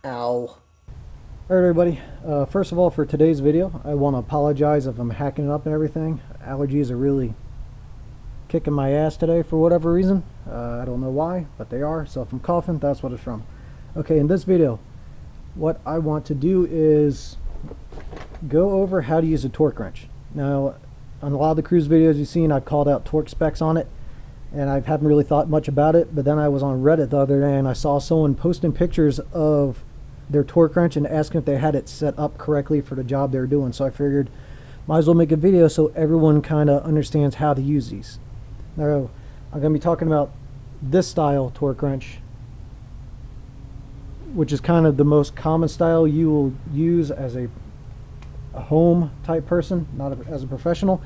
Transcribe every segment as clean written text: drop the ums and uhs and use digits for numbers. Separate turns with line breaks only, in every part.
Ow. Alright everybody, first of all, for today's video, I want to apologize if I'm hacking it up and everything. Allergies are really kicking my ass today for whatever reason. I don't know why, but they are. So if I'm coughing, that's what it's from. Okay, in this video, what I want to do is go over how to use a torque wrench. Now, on a lot of the cruise videos you've seen, I've called out torque specs on it, and I haven't really thought much about it. But then I was on Reddit the other day and I saw someone posting pictures of their torque wrench and asking if they had it set up correctly for the job they were doing. So I figured might as well make a video so everyone kind of understands how to use these. Now I'm going to be talking about this style torque wrench, which is kind of the most common style you will use as a home type person, not as a professional.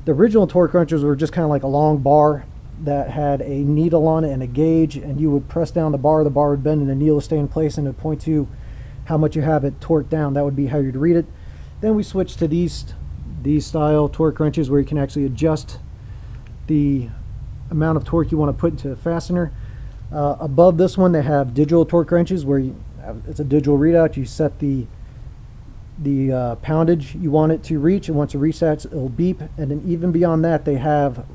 The original torque wrenches were just kind of like a long bar that had a needle on it and a gauge, and you would press down the bar would bend and the needle would stay in place and it would point to how much you have it torqued down. That would be how you'd read it. Then we switched to these style torque wrenches where you can actually adjust the amount of torque you want to put into a fastener. Above this one they have digital torque wrenches where it's a digital readout. You set the poundage you want it to reach, and once it reaches that, it'll beep. And then even beyond that, they have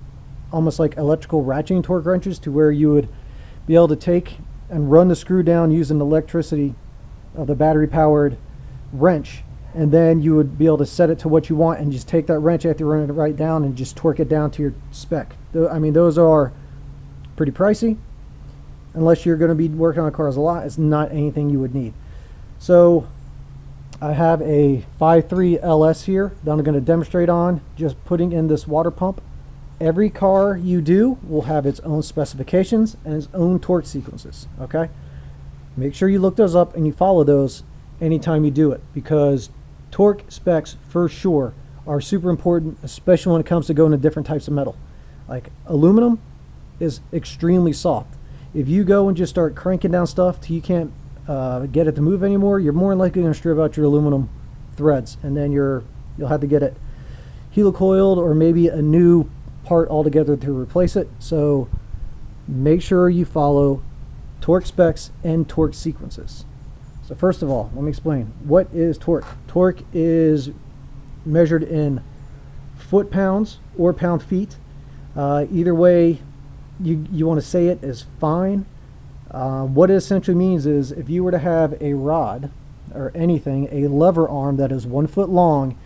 almost like electrical ratcheting torque wrenches to where you would be able to take and run the screw down using electricity of the battery powered wrench, and then you would be able to set it to what you want and just take that wrench after running it right down and just torque it down to your spec. I mean, those are pretty pricey. Unless you're going to be working on cars a lot, it's not anything you would need. So I have a 5.3 LS here that I'm going to demonstrate on just putting in this water pump. Every car you do will have its own specifications and its own torque sequences, okay? Make sure you look those up and you follow those anytime you do it, because torque specs for sure are super important, especially when it comes to going to different types of metal. Like aluminum is extremely soft. If you go and just start cranking down stuff till you can't get it to move anymore, you're more than likely going to strip out your aluminum threads, and then you'll have to get it helicoiled or maybe a new part altogether to replace it. So make sure you follow torque specs and torque sequences. So first of all, let me explain. What is torque? Torque is measured in foot-pounds or pound-feet. Either way you want to say it is fine. What it essentially means is if you were to have a rod or anything, a lever arm that is 1 foot long,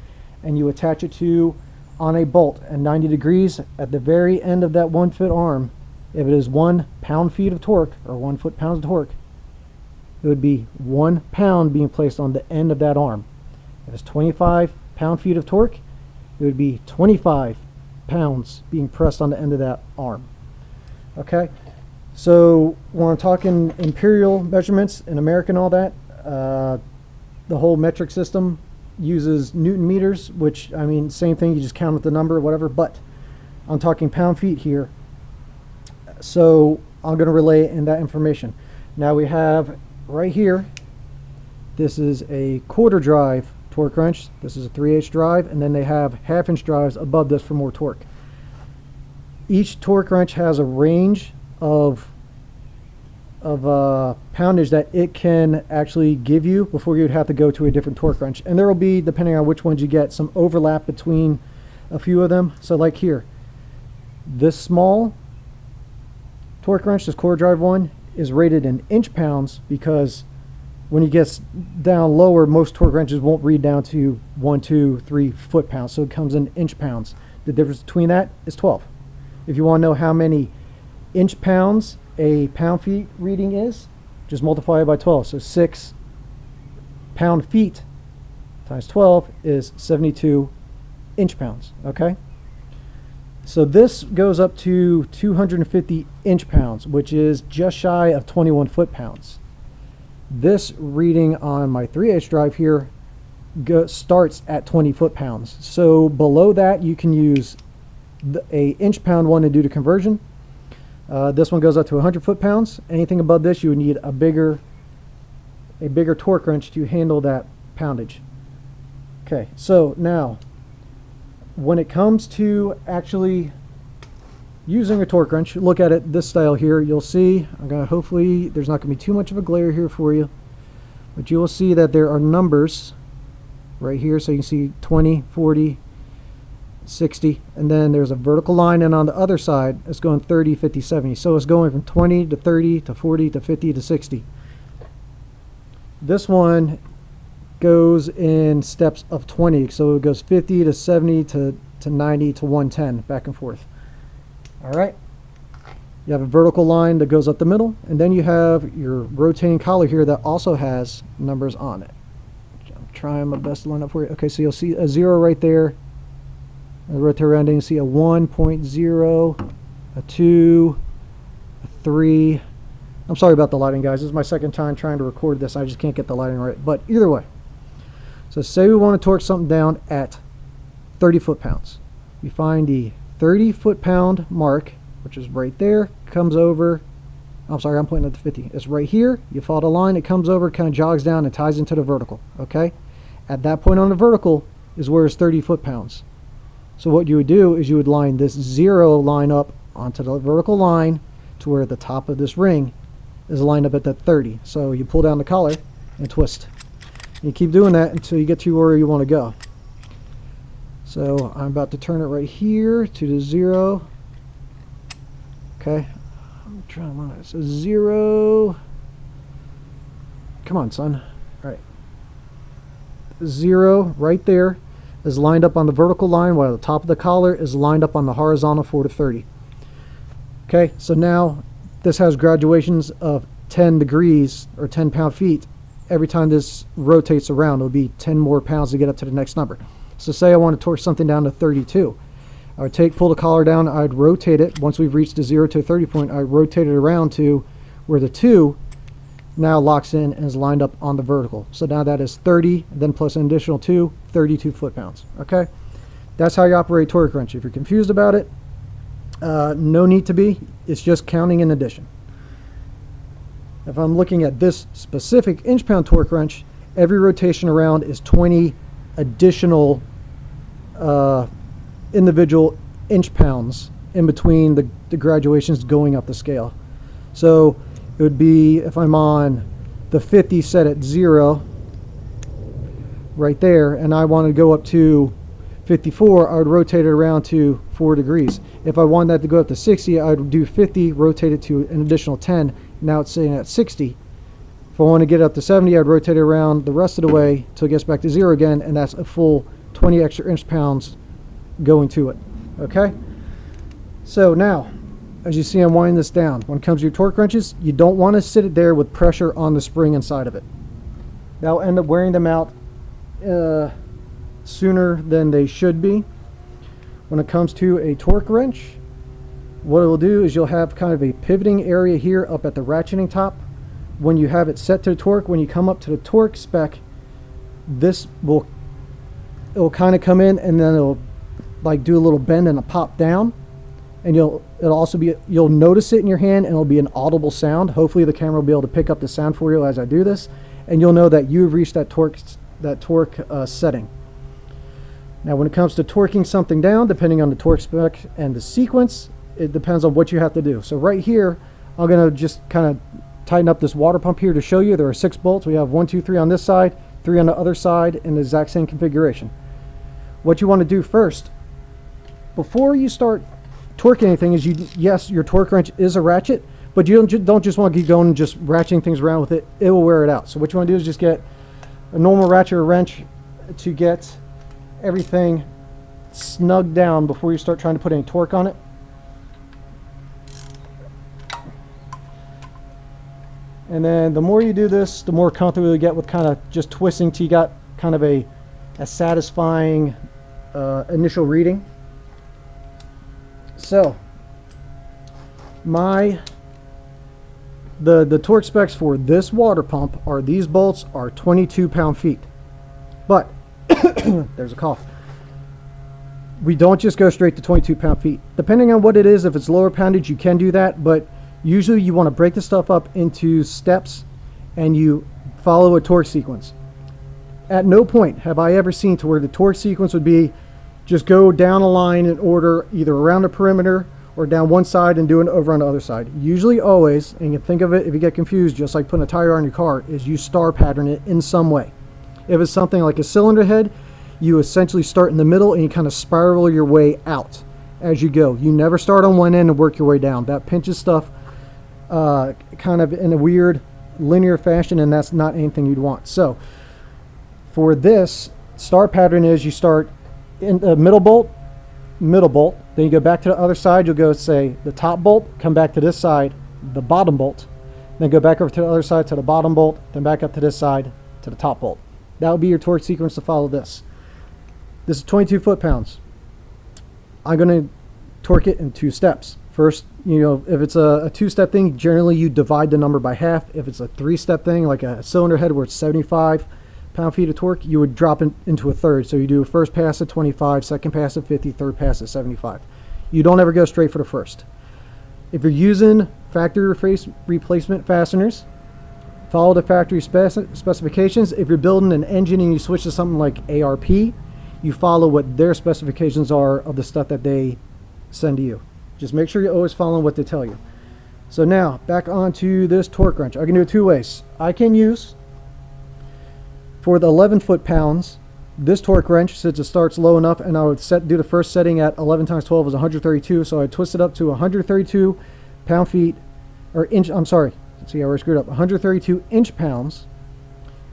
and you attach it to on a bolt at 90 degrees, at the very end of that 1 foot arm, if it is 1 pound-feet of torque or 1 foot-pounds of torque, it would be 1 pound being placed on the end of that arm. If it's 25 pound-feet of torque, it would be 25 pounds being pressed on the end of that arm. Okay, so when I'm talking imperial measurements in America and all that, the whole metric system uses Newton meters, which, I mean, same thing, you just count with the number or whatever, but I'm talking pound-feet here. So I'm going to relay in that information. Now we have right here, this is a quarter drive torque wrench, this is a 3/8 drive, and then they have 1/2 inch drives above this for more torque. Each torque wrench has a range of poundage that it can actually give you before you'd have to go to a different torque wrench. And there will be, depending on which ones you get, some overlap between a few of them. So like here, this small torque wrench, this quarter drive one, is rated in inch pounds because when it gets down lower, most torque wrenches won't read down to 1, 2, 3 foot pounds. So it comes in inch pounds. The difference between that is 12. If you want to know how many inch pounds a pound-feet reading is, just multiply it by 12. So 6 pound-feet times 12 is 72 inch pounds, okay? So this goes up to 250 inch pounds, which is just shy of 21 foot-pounds. This reading on my 3/8 drive here starts at 20 foot-pounds. So below that, you can use a inch-pound one to do the conversion. This one goes up to 100 foot-pounds. Anything above this, you would need a bigger torque wrench to handle that poundage. Okay, so now when it comes to actually using a torque wrench, look at it this style here, you'll see, hopefully there's not going to be too much of a glare here for you. But you will see that there are numbers right here. So you can see 20, 40, 60, and then there's a vertical line, and on the other side it's going 30, 50, 70. So it's going from 20 to 30 to 40 to 50 to 60. This one goes in steps of 20, so it goes 50 to 70 to 90 to 110, back and forth. All right, you have a vertical line that goes up the middle, and then you have your rotating collar here that also has numbers on it. I'm trying my best to line up for you. Okay, so you'll see a 0 right there. Rotate around and you see a 1.0, a 2, a 3. I'm sorry about the lighting, guys. This is my second time trying to record this. I just can't get the lighting right. But either way, so say we want to torque something down at 30 foot-pounds. We find the 30 foot-pound mark, which is right there, comes over. I'm sorry, I'm pointing at the 50. It's right here. You follow the line, it comes over, kind of jogs down, and ties into the vertical. Okay? At that point on the vertical is where it's 30 foot-pounds. So what you would do is you would line this 0 line up onto the vertical line to where the top of this ring is lined up at that 30. So you pull down the collar and twist. You keep doing that until you get to where you want to go. So I'm about to turn it right here to the 0. Okay, I'm trying to line it. So 0. Come on, son. All right. 0 right there is lined up on the vertical line, while the top of the collar is lined up on the horizontal 4 to 30. Okay, so now this has graduations of 10 degrees or 10 pound-feet. Every time this rotates around, it'll be 10 more pounds to get up to the next number. So say I want to torque something down to 32. I would pull the collar down, I'd rotate it. Once we've reached the 0 to 30 point, I'd rotate it around to where the 2 now locks in and is lined up on the vertical. So now that is 30, then plus an additional 2, 32 foot-pounds. Okay? That's how you operate a torque wrench. If you're confused about it, no need to be. It's just counting in addition. If I'm looking at this specific inch-pound torque wrench, every rotation around is 20 additional individual inch-pounds in between the graduations going up the scale. So it would be, if I'm on the 50 set at 0 right there, and I want to go up to 54, I would rotate it around to 4 degrees. If I want that to go up to 60, I would do 50, rotate it to an additional 10. Now it's sitting at 60. If I want to get up to 70, I'd rotate it around the rest of the way till it gets back to 0 again, and that's a full 20 extra inch-pounds going to it. Okay? So now, as you see, I'm winding this down. When it comes to your torque wrenches, you don't want to sit it there with pressure on the spring inside of it. That'll end up wearing them out sooner than they should be. When it comes to a torque wrench, what it will do is you'll have kind of a pivoting area here up at the ratcheting top. When you have it set to the torque, when you come up to the torque spec, it'll kind of come in, and then it'll like do a little bend and a pop down, and you'll notice it in your hand, and it'll be an audible sound. Hopefully the camera will be able to pick up the sound for you as I do this, and you'll know that you've reached that torque setting. Now when it comes to torquing something down, depending on the torque spec and the sequence, it depends on what you have to do. So right here, I'm going to just kind of tighten up this water pump here to show you. There are 6 bolts. We have 1, 2, 3 on this side, 3 on the other side in the exact same configuration. What you want to do first, before you start torquing anything, is yes, your torque wrench is a ratchet, but you don't just want to keep going and just ratcheting things around with it. It will wear it out. So what you want to do is just get a normal ratchet or wrench to get everything snugged down before you start trying to put any torque on it. And then the more you do this, the more comfortable you get with kind of just twisting till you got kind of a satisfying initial reading. So the torque specs for this water pump are, these bolts are 22 pound-feet. But there's a cough. We don't just go straight to 22 pound-feet. Depending on what it is, if it's lower poundage, you can do that, but usually you want to break the stuff up into steps and you follow a torque sequence. At no point have I ever seen to where the torque sequence would be just go down a line in order either around the perimeter or down one side and doing it over on the other side. Usually always, and you can think of it if you get confused, just like putting a tire on your car, is you star pattern it in some way. If it's something like a cylinder head, you essentially start in the middle and you kind of spiral your way out as you go. You never start on one end and work your way down. That pinches stuff kind of in a weird linear fashion, and that's not anything you'd want. So for this, star pattern is you start in the middle bolt, then you go back to the other side. You'll go, say, the top bolt, come back to this side, the bottom bolt, then go back over to the other side to the bottom bolt, then back up to this side to the top bolt. That will be your torque sequence to follow this. This is 22 foot-pounds. I'm going to torque it in 2 steps. First, you know, if it's a 2-step thing, generally you divide the number by half. If it's a 3-step thing, like a cylinder head where it's 75 pound-feet of torque, you would drop it into a third. So you do a first pass at 25, second pass at 50, third pass at 75. You don't ever go straight for the first. If you're using factory replacement fasteners, follow the factory specifications. If you're building an engine and you switch to something like ARP, you follow what their specifications are of the stuff that they send to you. Just make sure you're always following what they tell you. So now, back onto this torque wrench. I can do it 2 ways. I can use, for the 11 foot-pounds, this torque wrench, since it starts low enough, and I would do the first setting at 11 times 12 is 132, so I twist it up to 132 pound-feet, or inch, I'm sorry, see how I screwed up, 132 inch-pounds,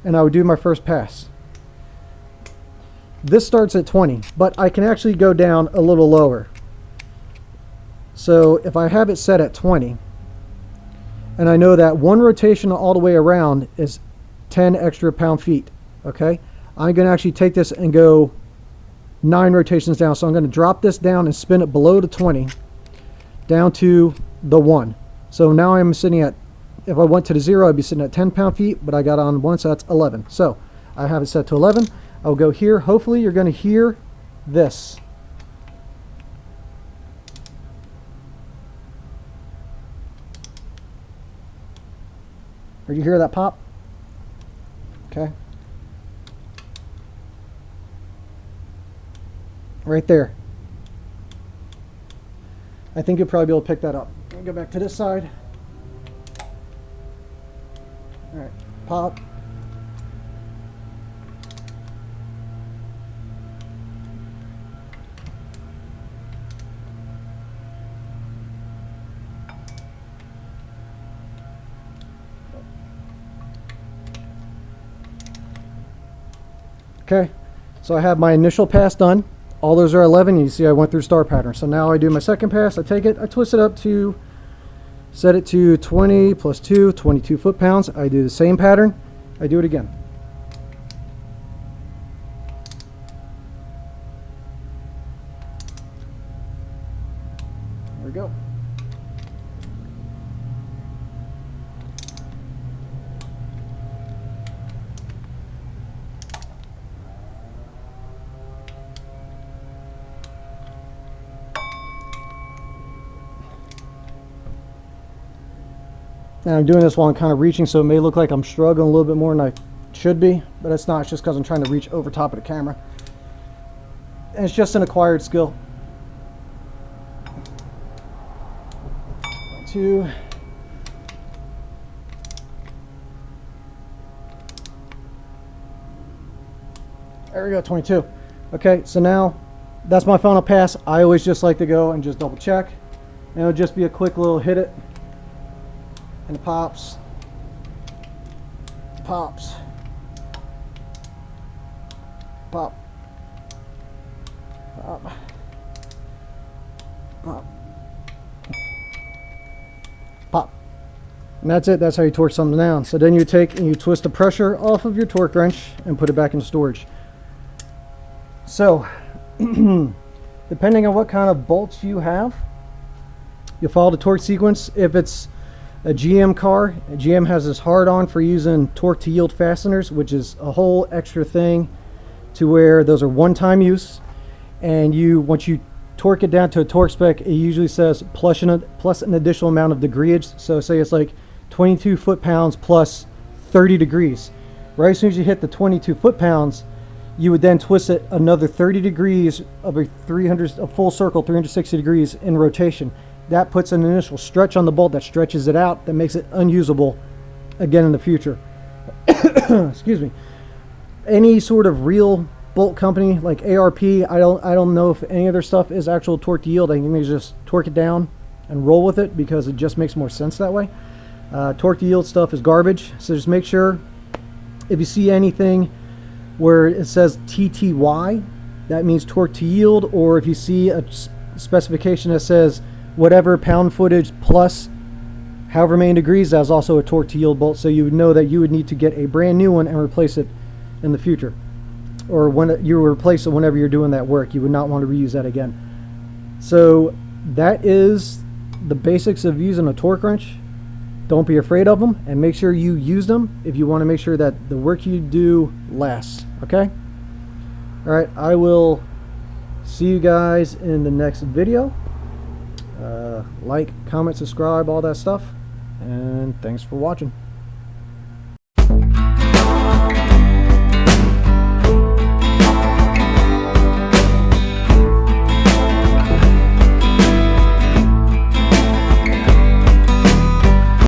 and I would do my first pass. This starts at 20, but I can actually go down a little lower. So if I have it set at 20, and I know that one rotation all the way around is 10 extra pound-feet, okay? I'm going to actually take this and go 9 rotations down. So I'm going to drop this down and spin it below the 20, down to the 1. So now I'm sitting at, if I went to the 0, I'd be sitting at 10 pound-feet, but I got on 1, so that's 11. So I have it set to 11. I'll go here. Hopefully you're going to hear this. Or you hear that pop? Okay. Right there. I think you'll probably be able to pick that up. Let me go back to this side. All right, pop. Okay, so I have my initial pass done. All those are 11. You see I went through star pattern. So now I do my second pass. I take it, I twist it up to, set it to 20 plus 2, 22 foot-pounds. I do the same pattern. I do it again. There we go. Now I'm doing this while I'm kind of reaching, so it may look like I'm struggling a little bit more than I should be, but it's not. It's just because I'm trying to reach over top of the camera. And it's just an acquired skill. 2. There we go, 22. Okay, so now that's my final pass. I always just like to go and just double check. And it'll just be a quick little hit it. And it pops, pops, pop, pop, pop, pop. And that's it. That's how you torque something down. So then you take and you twist the pressure off of your torque wrench and put it back in storage. So, depending on what kind of bolts you have, you'll follow the torque sequence. If it's a GM car, GM has this hard-on for using torque to yield fasteners, which is a whole extra thing to where those are one-time use, and once you torque it down to a torque spec, it usually says plus an additional amount of degreeage. So say it's like 22 foot-pounds plus 30 degrees. Right as soon as you hit the 22 foot-pounds, you would then twist it another 30 degrees of a full circle, 360 degrees in rotation. that puts an initial stretch on the bolt that stretches it out, that makes it unusable again in the future. Excuse me. Any sort of real bolt company like ARP, I don't know if any of their stuff is actual torque to yield. I think they just torque it down and roll with it because it just makes more sense that way. Torque to yield stuff is garbage, so just make sure if you see anything where it says TTY, that means torque to yield, or if you see a specification that says whatever pound footage plus however many degrees, that's also a torque to yield bolt, so you would know that you would need to get a brand new one and replace it in the future, or when you replace it whenever you're doing that work. You would not want to reuse that again. So that is the basics of using a torque wrench. Don't be afraid of them, and make sure you use them if you want to make sure that the work you do lasts. Okay? Alright, I will see you guys in the next video. Like, comment, subscribe, all that stuff, and thanks for watching.